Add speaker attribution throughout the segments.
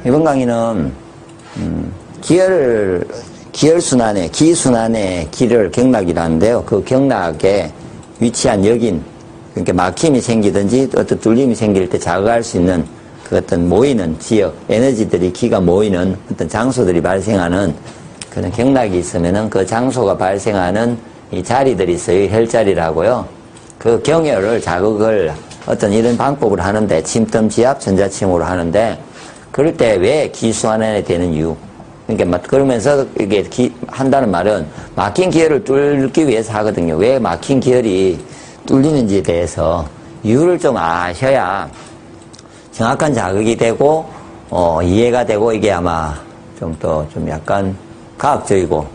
Speaker 1: 이번 강의는 기혈순환의 기순환의 기를 경락이라는데요. 그 경락에 위치한 역인, 그러니까 막힘이 생기든지 어떤 뚫림이 생길 때 자극할 수 있는 그 어떤 모이는 지역, 에너지들이 기가 모이는 어떤 장소들이 발생하는 그런 경락이 있으면은 그 장소가 발생하는 이 자리들이 있어요. 혈자리라고요. 그 경혈을 자극을 어떤 이런 방법으로 하는데, 침뜸, 지압, 전자침으로 하는데, 그럴 때 왜 기순환이 되는 이유. 그러니까 막 그러면서 이게 한다는 말은 막힌 기혈을 뚫기 위해서 하거든요. 왜 막힌 기혈이 뚫리는지에 대해서 이유를 좀 아셔야 정확한 자극이 되고, 이해가 되고, 이게 아마 좀 약간 과학적이고,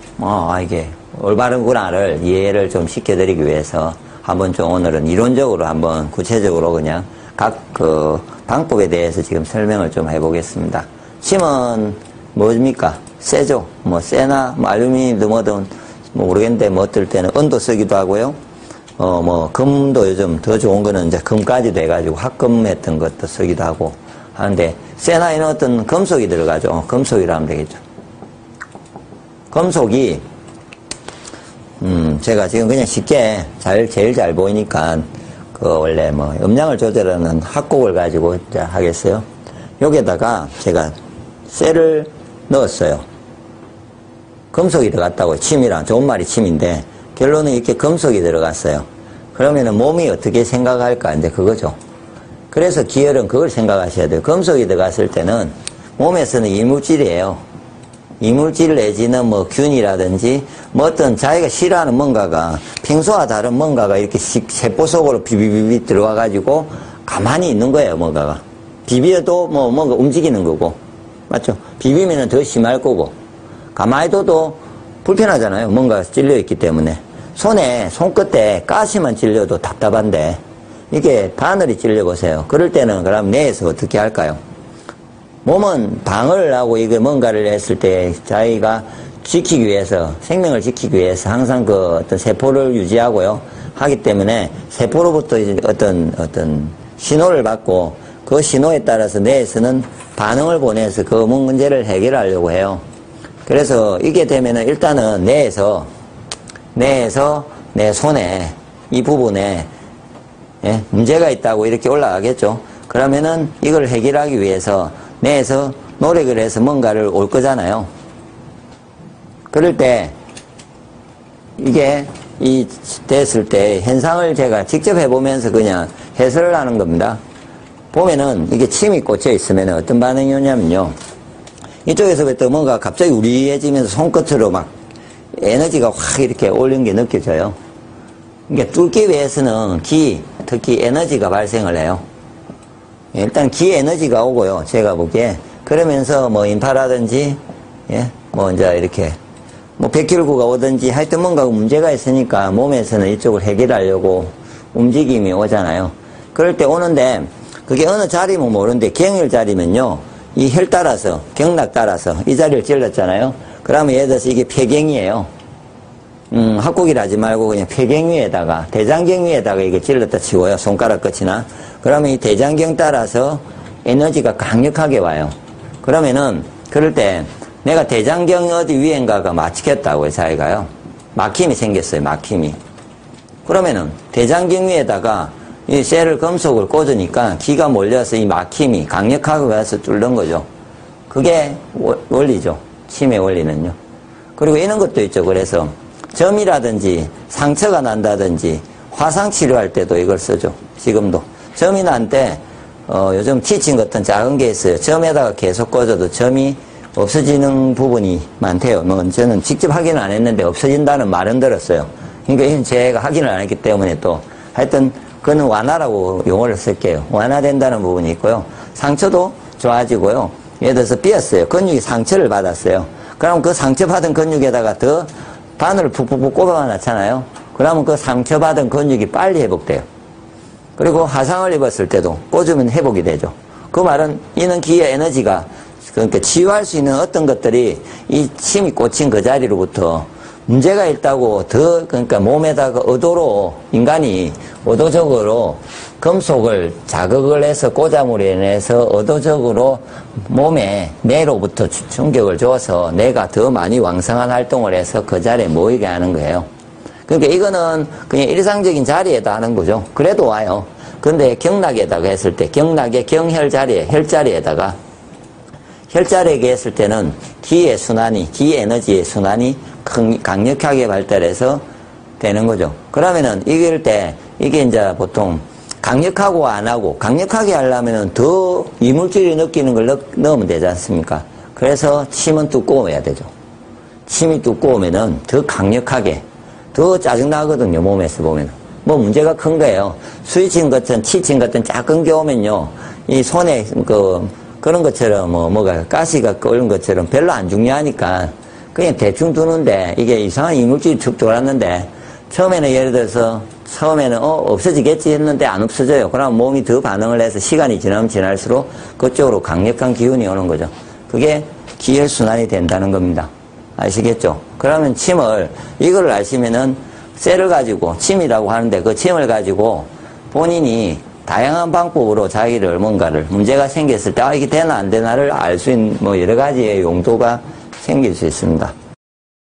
Speaker 1: 이게 올바른구나를 이해를 좀 시켜드리기 위해서 한번 좀 오늘은 이론적으로 한번 구체적으로 그냥 각 그 방법에 대해서 지금 설명을 좀 해보겠습니다. 침은 뭐입니까? 쇠죠. 뭐 쇠나 뭐 알루미늄도 뭐든 뭐 모르겠는데 뭐 어떨 때는 은도 쓰기도 하고요. 뭐 금도 요즘 더 좋은 거는 이제 금까지도 해가지고 합금했던 것도 쓰기도 하고 하는데, 쇠나 이런 어떤 금속이 들어가죠. 금속이라 하면 되겠죠. 금속이 제가 지금 그냥 쉽게 제일 잘 보이니까 원래 뭐 음량을 조절하는 합곡을 가지고 이제 하겠어요. 여기에다가 제가 쇠를 넣었어요. 금속이 들어갔다고. 침이랑 좋은 말이 침인데 결론은 이렇게 금속이 들어갔어요. 그러면은 몸이 어떻게 생각할까 이제 그거죠. 그래서 기혈은 그걸 생각하셔야 돼요. 금속이 들어갔을 때는 몸에서는 이물질이에요. 이물질 내지는 뭐 균이라든지 뭐 어떤 자기가 싫어하는 뭔가가 평소와 다른 뭔가가 이렇게 세포 속으로 비비비비 들어와가지고 가만히 있는 거예요. 뭔가가 비비어도 뭐 뭔가 움직이는 거고, 맞죠? 비비면은 더 심할 거고, 가만히 둬도 불편하잖아요. 뭔가 찔려있기 때문에. 손끝에 가시만 찔려도 답답한데 이게 바늘이 찔려보세요. 그럴 때는 그럼 뇌에서 어떻게 할까요? 몸은 방어를 하고 이게 뭔가를 했을 때 자기가 지키기 위해서, 생명을 지키기 위해서 항상 그 어떤 세포를 유지하고요. 하기 때문에 세포로부터 이제 어떤 신호를 받고 그 신호에 따라서 뇌에서는 반응을 보내서 그 문제를 해결하려고 해요. 그래서 이게 되면은 일단은 뇌에서 내 손에 이 부분에 문제가 있다고 이렇게 올라가겠죠. 그러면은 이걸 해결하기 위해서 뇌에서 노력을 해서 뭔가를 올 거잖아요. 그럴 때 이게 됐을 때 현상을 제가 직접 해보면서 그냥 해설을 하는 겁니다. 보면은 이게 침이 꽂혀 있으면 어떤 반응이 오냐면요. 이쪽에서부터 뭔가 갑자기 우리해지면서 손끝으로 막 에너지가 확 이렇게 올린 게 느껴져요. 그러니까 뚫기 위해서는 특히 에너지가 발생을 해요. 일단 기 에너지가 오고요. 제가 보기에. 그러면서 뭐 인파라든지, 뭐 이제 이렇게 뭐 백혈구가 오든지 하여튼 뭔가 문제가 있으니까 몸에서는 이쪽을 해결하려고 움직임이 오잖아요. 그럴 때 오는데 그게 어느 자리면 모르는데 경혈 자리면요. 이 혈 따라서, 경락 따라서 이 자리를 찔렀잖아요. 그러면 예를 들어서 이게 폐경이에요. 합곡이라 하지 말고 그냥 폐경 위에다가, 대장경 위에다가 이게 찔렀다 치고요. 손가락 끝이나. 그러면 이 대장경 따라서 에너지가 강력하게 와요. 그러면은, 그럴 때 내가 대장경 어디 위엔가가 막히겠다고요, 자기가요. 막힘이 생겼어요, 막힘이. 그러면은 대장경 위에다가 이 쇠를 금속을 꽂으니까 기가 몰려서 이 막힘이 강력하게 와서 뚫는 거죠. 그게 원리죠. 침의 원리는요. 그리고 이런 것도 있죠. 그래서 점이라든지 상처가 난다든지 화상 치료할 때도 이걸 쓰죠. 지금도. 점이 난 때 요즘 티칭 같은 작은 게 있어요. 점에다가 계속 꽂아도 점이 없어지는 부분이 많대요. 뭐 저는 직접 확인을 안 했는데 없어진다는 말은 들었어요. 그러니까 이건 제가 확인을 안 했기 때문에 또 하여튼 그거는 완화라고 용어를 쓸게요. 완화된다는 부분이 있고요. 상처도 좋아지고요. 예를 들어서 삐었어요. 근육이 상처를 받았어요. 그럼 그 상처받은 근육에다가 더 바늘을 푹푹푹 꼽아놨잖아요. 그러면 그 상처받은 근육이 빨리 회복돼요. 그리고 화상을 입었을 때도 꽂으면 회복이 되죠. 그 말은 이는 기의 에너지가, 그러니까 치유할 수 있는 어떤 것들이 이 침이 꽂힌 그 자리로부터 문제가 있다고 그러니까 몸에다가 의도로 인간이 의도적으로 금속을 자극을 해서 꽂아물로 인해서 의도적으로 몸에 뇌로부터 충격을 줘서 뇌가 더 많이 왕성한 활동을 해서 그 자리에 모이게 하는 거예요. 그러니까 이거는 그냥 일상적인 자리에다 하는 거죠. 그래도 와요. 근데 경락에다가 했을 때, 경락의 경혈 자리에, 혈 자리에다가, 혈 자리에 했을 때는 기의 순환이, 기 에너지의 순환이 강력하게 발달해서 되는 거죠. 그러면은 이길 때, 이게 이제 보통 강력하고 안 하고, 강력하게 하려면은 더 이물질이 느끼는 걸 넣으면 되지 않습니까? 그래서 침은 두꺼워야 되죠. 침이 두꺼우면은 더 강력하게, 더 짜증나거든요, 몸에서 보면. 뭐 문제가 큰 거예요. 스위칭 같은, 치칭 같은 작은 게 오면요, 이 손에 그런 것처럼 뭐가 가시가 끓는 것처럼 별로 안 중요하니까 그냥 대충 두는데 이게 이상한 이물질이 툭 들어왔는데 처음에는 예를 들어서 처음에는 없어지겠지 했는데 안 없어져요. 그럼 몸이 더 반응을 해서 시간이 지나면 지날수록 그쪽으로 강력한 기운이 오는 거죠. 그게 기혈순환이 된다는 겁니다. 아시겠죠? 그러면 침을, 이걸 아시면은 쇠를 가지고, 침이라고 하는데 그 침을 가지고 본인이 다양한 방법으로 자기를 뭔가를 문제가 생겼을 때, 이게 되나 안 되나를 알 수 있는 뭐 여러 가지의 용도가 생길 수 있습니다.